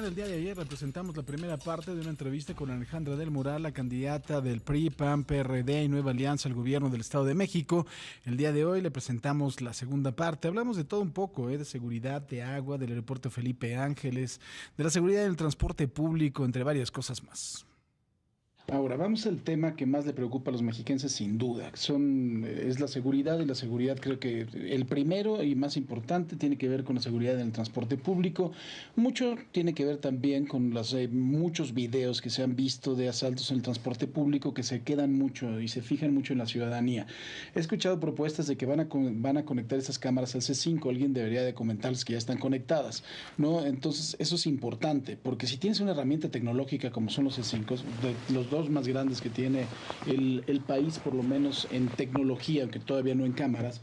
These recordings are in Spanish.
del día de ayer le presentamos la primera parte de una entrevista con Alejandra del Moral, la candidata del PRI, PAN, PRD y Nueva Alianza al gobierno del Estado de México. El día de hoy le presentamos la segunda parte. Hablamos de todo un poco, de seguridad, de agua, del aeropuerto Felipe Ángeles, de la seguridad del transporte público, entre varias cosas más. Ahora, vamos al tema que más le preocupa a los mexiquenses, sin duda. Es la seguridad, y la seguridad creo que el primero y más importante tiene que ver con la seguridad en el transporte público. Mucho tiene que ver también con muchos videos que se han visto de asaltos en el transporte público que se quedan mucho y se fijan mucho en la ciudadanía. He escuchado propuestas de que van a conectar esas cámaras al C5. Alguien debería de comentarles que ya están conectadas, ¿no? Entonces, eso es importante, porque si tienes una herramienta tecnológica como son los C5, los dos más grandes que tiene el país, por lo menos en tecnología, aunque todavía no en cámaras,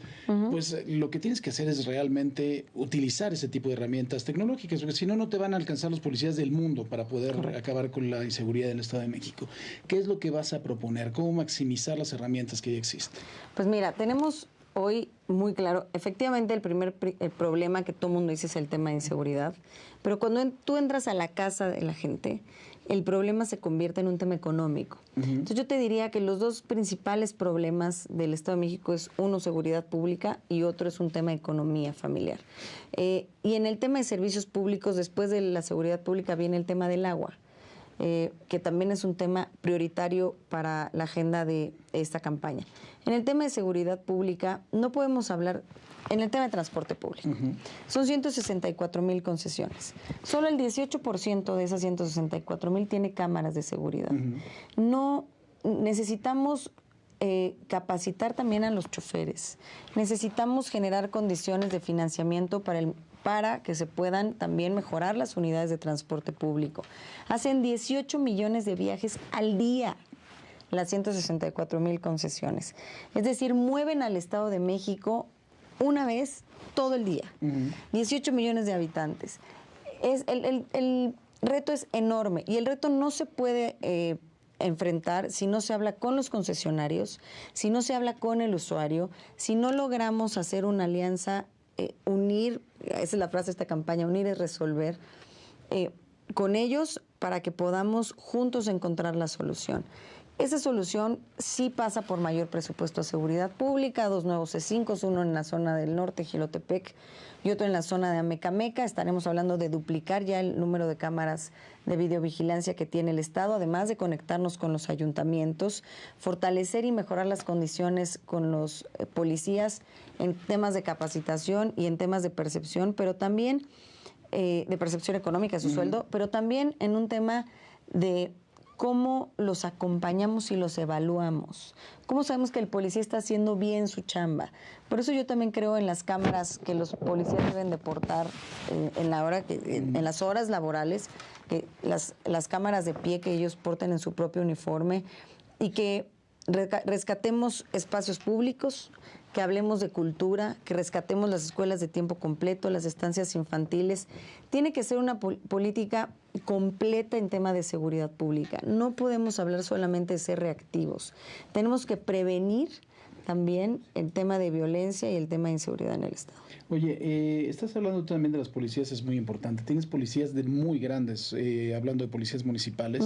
pues lo que tienes que hacer es realmente utilizar ese tipo de herramientas tecnológicas, porque si no, no te van a alcanzar los policías del mundo para poder acabar con la inseguridad del Estado de México. ¿Qué es lo que vas a proponer? ¿Cómo maximizar las herramientas que ya existen? Pues mira, tenemos hoy muy claro, efectivamente el problema que todo el mundo dice es el tema de inseguridad, pero cuando tú entras a la casa de la gente, el problema se convierte en un tema económico. Entonces yo te diría que los dos principales problemas del Estado de México es uno, seguridad pública, y otro es un tema de economía familiar. Y en el tema de servicios públicos, después de la seguridad pública viene el tema del agua. Que también es un tema prioritario para la agenda de esta campaña. En el tema de seguridad pública, no podemos hablar, en el tema de transporte público, son 164,000 concesiones. Solo el 18% de esas 164,000 tiene cámaras de seguridad. No necesitamos capacitar también a los choferes. Necesitamos generar condiciones de financiamiento para que se puedan también mejorar las unidades de transporte público. Hacen 18 millones de viajes al día las 164,000 concesiones. Es decir, mueven al Estado de México una vez todo el día. 18 millones de habitantes. El reto es enorme y el reto no se puede enfrentar si no se habla con los concesionarios, si no se habla con el usuario, si no logramos hacer una alianza, unir, esa es la frase de esta campaña, unir es resolver, con ellos para que podamos juntos encontrar la solución. Esa solución sí pasa por mayor presupuesto a seguridad pública, 2 nuevos C5, uno en la zona del norte, Jilotepec, y otro en la zona de Amecameca. Estaremos hablando de duplicar ya el número de cámaras de videovigilancia que tiene el Estado, además de conectarnos con los ayuntamientos, fortalecer y mejorar las condiciones con los policías en temas de capacitación y en temas de percepción, pero también de percepción económica de su sueldo, pero también en un tema de cómo los acompañamos y los evaluamos. ¿Cómo sabemos que el policía está haciendo bien su chamba? Por eso yo también creo en las cámaras que los policías deben de portar en las horas laborales, que las cámaras de pie que ellos porten en su propio uniforme y que rescatemos espacios públicos, que hablemos de cultura, que rescatemos las escuelas de tiempo completo, las estancias infantiles. Tiene que ser una política completa en tema de seguridad pública. No podemos hablar solamente de ser reactivos. Tenemos que prevenir también el tema de violencia y el tema de inseguridad en el Estado. Oye, estás hablando también de las policías, es muy importante. Tienes policías muy grandes, hablando de policías municipales,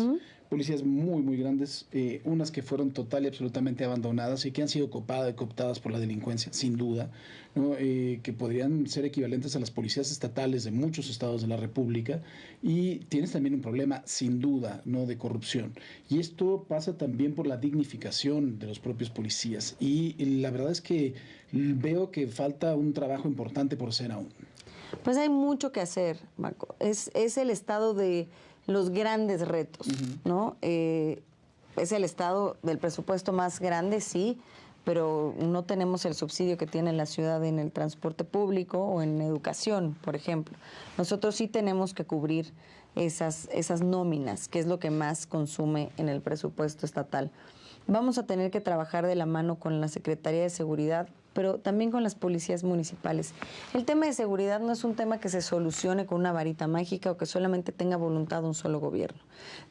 policías muy grandes, unas que fueron total y absolutamente abandonadas y que han sido cooptadas por la delincuencia, sin duda, ¿no? Que podrían ser equivalentes a las policías estatales de muchos estados de la República. Y tienes también un problema, sin duda, ¿no?, de corrupción. Y esto pasa también por la dignificación de los propios policías. Y la verdad es que veo que falta un trabajo importante por hacer aún. Pues hay mucho que hacer, Marco. Es el estado de los grandes retos, ¿no? Es el estado del presupuesto más grande, sí, pero no tenemos el subsidio que tiene la ciudad en el transporte público o en educación, por ejemplo. Nosotros sí tenemos que cubrir esas nóminas, que es lo que más consume en el presupuesto estatal. Vamos a tener que trabajar de la mano con la Secretaría de Seguridad, pero también con las policías municipales. El tema de seguridad no es un tema que se solucione con una varita mágica o que solamente tenga voluntad un solo gobierno.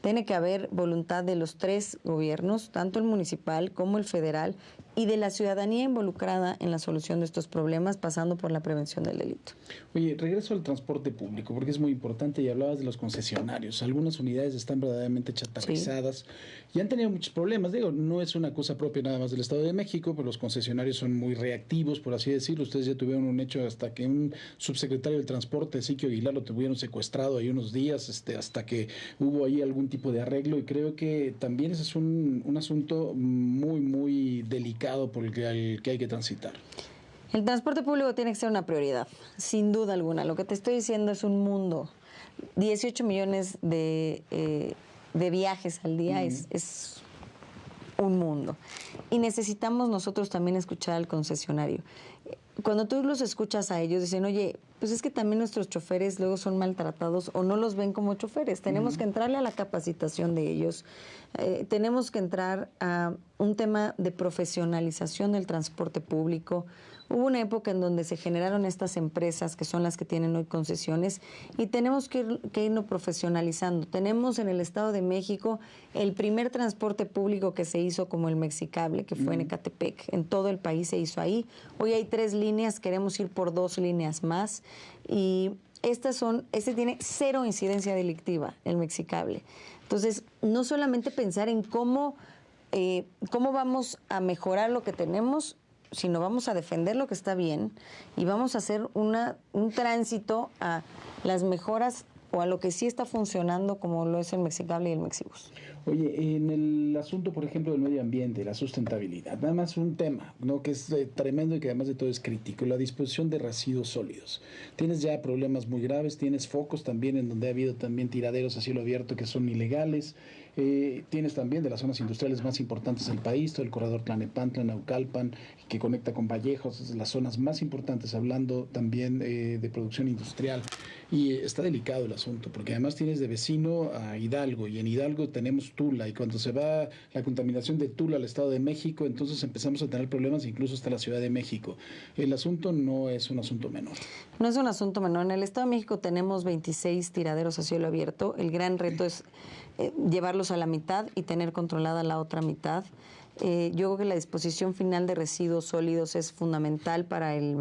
Tiene que haber voluntad de los 3 gobiernos, tanto el municipal como el federal, y de la ciudadanía involucrada en la solución de estos problemas, pasando por la prevención del delito. Oye, regreso al transporte público, porque es muy importante, y hablabas de los concesionarios. Algunas unidades están verdaderamente chatarrizadas y han tenido muchos problemas. Digo, no es una cosa propia nada más del Estado de México, pero los concesionarios son muy reactivos, por así decirlo. Ustedes ya tuvieron un hecho hasta que un subsecretario del Transporte, Ezequiel Aguilar, lo tuvieron secuestrado ahí unos días, hasta que hubo ahí algún tipo de arreglo, y creo que también ese es un asunto muy, muy delicado por el que hay que transitar. El transporte público tiene que ser una prioridad, sin duda alguna. Lo que te estoy diciendo es un mundo. 18 millones de viajes al día es un mundo. Y necesitamos nosotros también escuchar al concesionario. Cuando tú los escuchas a ellos, dicen, oye, pues es que también nuestros choferes luego son maltratados o no los ven como choferes. Tenemos que entrarle a la capacitación de ellos. Tenemos que entrar a un tema de profesionalización del transporte público. Hubo una época en donde se generaron estas empresas que son las que tienen hoy concesiones y tenemos que irnos profesionalizando. Tenemos en el Estado de México el primer transporte público que se hizo como el Mexicable, que fue en Ecatepec. En todo el país se hizo ahí. Hoy hay 3 líneas, queremos ir por 2 líneas más y este tiene 0 incidencia delictiva, el Mexicable. Entonces, no solamente pensar en cómo vamos a mejorar lo que tenemos, sino vamos a defender lo que está bien y vamos a hacer un tránsito a las mejoras o a lo que sí está funcionando, como lo es el Mexicable y el Mexibus. Oye, en el asunto, por ejemplo, del medio ambiente, la sustentabilidad, nada más un tema, ¿no?, que es tremendo y que además de todo es crítico, la disposición de residuos sólidos. Tienes ya problemas muy graves, tienes focos también en donde ha habido también tiraderos a cielo abierto que son ilegales. Tienes también de las zonas industriales más importantes del país, todo el corredor Tlalnepantla, Naucalpan, que conecta con Vallejos, es de las zonas más importantes, hablando también de producción industrial. Y está delicado el asunto, porque además tienes de vecino a Hidalgo, y en Hidalgo tenemos Tula, y cuando se va la contaminación de Tula al Estado de México, entonces empezamos a tener problemas incluso hasta la Ciudad de México. El asunto no es un asunto menor. No es un asunto menor. En el Estado de México tenemos 26 tiraderos a cielo abierto. El gran reto es llevarlos a la mitad y tener controlada la otra mitad. Yo creo que la disposición final de residuos sólidos es fundamental para el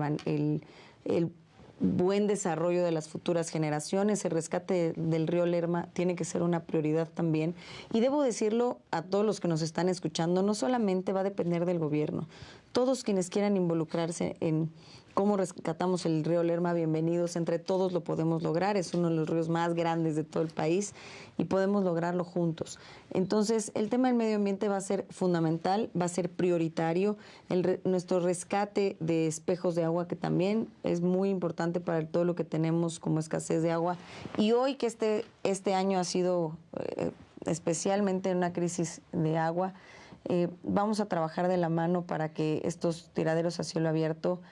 buen desarrollo de las futuras generaciones. El rescate del río Lerma tiene que ser una prioridad también. Y debo decirlo a todos los que nos están escuchando, no solamente va a depender del gobierno. Todos quienes quieran involucrarse en cómo rescatamos el río Lerma, bienvenidos. Entre todos lo podemos lograr. Es uno de los ríos más grandes de todo el país y podemos lograrlo juntos. Entonces, el tema del medio ambiente va a ser fundamental, va a ser prioritario. Nuestro rescate de espejos de agua, que también es muy importante para todo lo que tenemos como escasez de agua. Y hoy que este año ha sido especialmente una crisis de agua, vamos a trabajar de la mano para que estos tiraderos a cielo abierto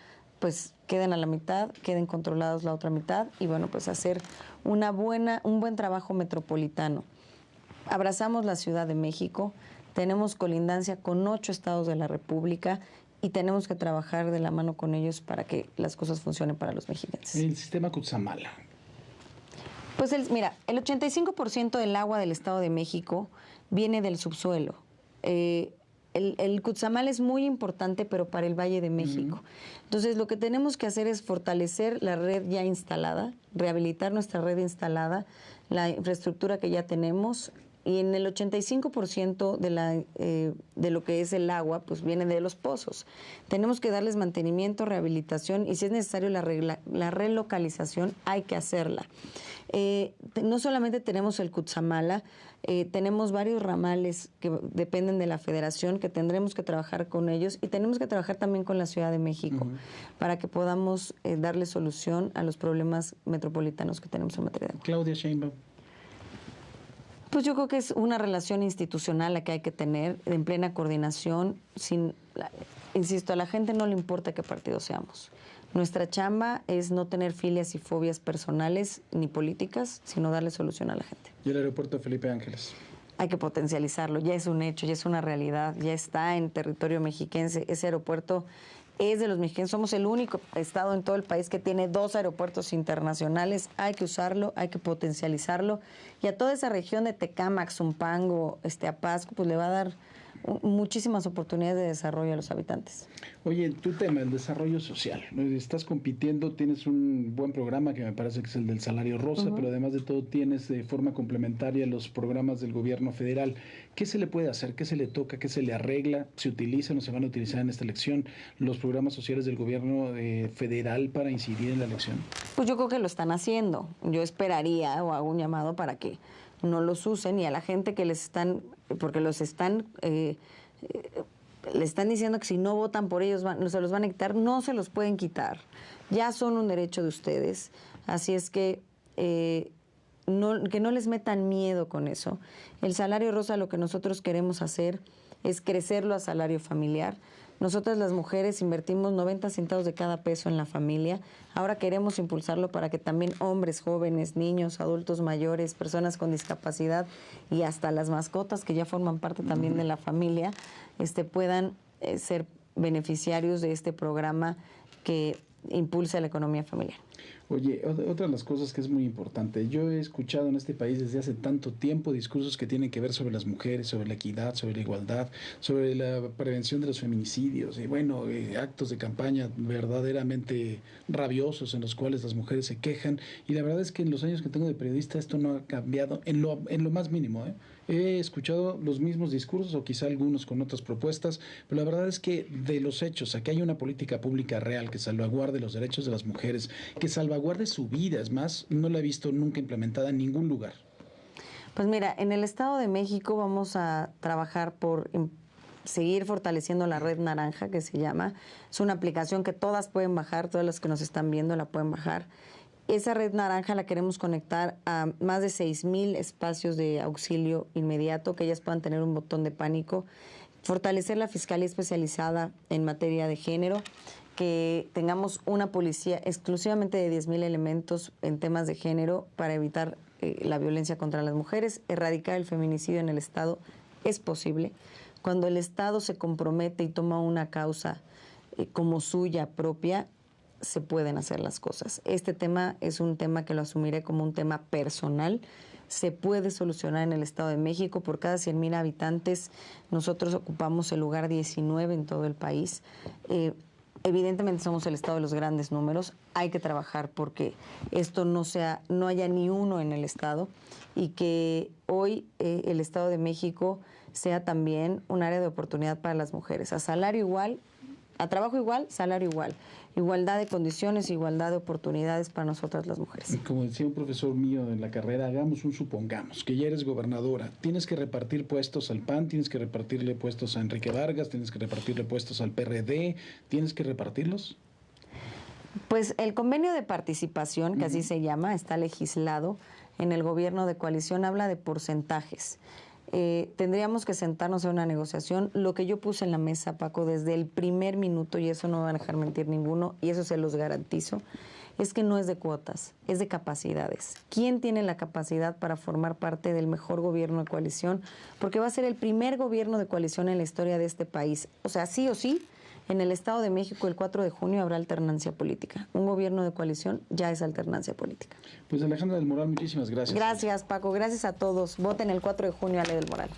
pues queden a la mitad, queden controlados la otra mitad y bueno, pues hacer un buen trabajo metropolitano. Abrazamos la Ciudad de México, tenemos colindancia con 8 estados de la República y tenemos que trabajar de la mano con ellos para que las cosas funcionen para los mexicanos. El sistema Cutzamala. Pues mira, el 85% del agua del Estado de México viene del subsuelo. El Cutzamala es muy importante, pero para el Valle de México. Entonces, lo que tenemos que hacer es fortalecer la red ya instalada, rehabilitar nuestra red instalada, la infraestructura que ya tenemos, y en el 85% de lo que es el agua, pues viene de los pozos. Tenemos que darles mantenimiento, rehabilitación, y si es necesario la relocalización, hay que hacerla. No solamente tenemos el Cutzamala, tenemos varios ramales que dependen de la Federación, que tendremos que trabajar con ellos, y tenemos que trabajar también con la Ciudad de México para que podamos darle solución a los problemas metropolitanos que tenemos en materia de agua. Claudia Sheinbaum. Pues yo creo que es una relación institucional la que hay que tener, en plena coordinación. Insisto, a la gente no le importa qué partido seamos. Nuestra chamba es no tener filias y fobias personales ni políticas, sino darle solución a la gente. ¿Y el aeropuerto Felipe Ángeles? Hay que potencializarlo, ya es un hecho, ya es una realidad, ya está en territorio mexiquense. Ese aeropuerto es de los mexicanos. Somos el único estado en todo el país que tiene 2 aeropuertos internacionales. Hay que usarlo, hay que potencializarlo. Y a toda esa región de Tecámac, Zumpango, Apasco, pues le va a dar muchísimas oportunidades de desarrollo a los habitantes. Oye, tu tema, el desarrollo social. Estás compitiendo, tienes un buen programa que me parece que es el del salario rosa, pero además de todo tienes de forma complementaria los programas del gobierno federal. ¿Qué se le puede hacer? ¿Qué se le toca? ¿Qué se le arregla? ¿Se utilizan o se van a utilizar en esta elección los programas sociales del gobierno federal para incidir en la elección? Pues yo creo que lo están haciendo. Yo esperaría o hago un llamado para que no los usen, y a la gente que les están, porque los están, le están diciendo que si no votan por ellos se los van a quitar. No se los pueden quitar, ya son un derecho de ustedes, así es que no les metan miedo con eso. El salario rosa, lo que nosotros queremos hacer es crecerlo a salario familiar. Nosotras las mujeres invertimos 90 centavos de cada peso en la familia. Ahora queremos impulsarlo para que también hombres, jóvenes, niños, adultos mayores, personas con discapacidad y hasta las mascotas que ya forman parte también de la familia, puedan ser beneficiarios de este programa que impulsa la economía familiar. Oye, otra de las cosas que es muy importante, yo he escuchado en este país desde hace tanto tiempo discursos que tienen que ver sobre las mujeres, sobre la equidad, sobre la igualdad, sobre la prevención de los feminicidios y bueno, actos de campaña verdaderamente rabiosos en los cuales las mujeres se quejan, y la verdad es que en los años que tengo de periodista esto no ha cambiado en lo más mínimo, ¿eh? He escuchado los mismos discursos o quizá algunos con otras propuestas, pero la verdad es que de los hechos a que hay una política pública real que salvaguarde los derechos de las mujeres, que salvaguarde su vida, es más, no la he visto nunca implementada en ningún lugar. Pues mira, en el Estado de México vamos a trabajar por seguir fortaleciendo la Red Naranja, que se llama. Es una aplicación que todas pueden bajar, todas las que nos están viendo la pueden bajar. Esa Red Naranja la queremos conectar a más de 6,000 espacios de auxilio inmediato, que ellas puedan tener un botón de pánico, fortalecer la Fiscalía Especializada en materia de género, que tengamos una policía exclusivamente de 10,000 elementos en temas de género para evitar la violencia contra las mujeres, erradicar el feminicidio en el Estado. Es posible. Cuando el Estado se compromete y toma una causa como suya propia, se pueden hacer las cosas. Este tema es un tema que lo asumiré como un tema personal. Se puede solucionar en el Estado de México. Por cada 100,000 habitantes, nosotros ocupamos el lugar 19 en todo el país. Evidentemente somos el Estado de los grandes números. Hay que trabajar porque esto no haya ni uno en el Estado, y que hoy el Estado de México sea también un área de oportunidad para las mujeres. A salario igual, a trabajo igual, salario igual. Igualdad de condiciones, igualdad de oportunidades para nosotras las mujeres. Como decía un profesor mío en la carrera, hagamos un supongamos, que ya eres gobernadora, tienes que repartir puestos al PAN, tienes que repartirle puestos a Enrique Vargas, tienes que repartirle puestos al PRD, ¿tienes que repartirlos? Pues el convenio de participación, que así se llama, está legislado en el gobierno de coalición, habla de porcentajes. Tendríamos que sentarnos a una negociación. Lo que yo puse en la mesa, Paco, desde el primer minuto, y eso no me van a dejar mentir ninguno, y eso se los garantizo, es que no es de cuotas, es de capacidades. ¿Quién tiene la capacidad para formar parte del mejor gobierno de coalición? Porque va a ser el primer gobierno de coalición en la historia de este país. O sea, sí o sí, en el Estado de México el 4 de junio habrá alternancia política. Un gobierno de coalición ya es alternancia política. Pues Alejandra del Moral, muchísimas gracias. Gracias, Paco. Gracias a todos. Voten el 4 de junio a Ale del Moral.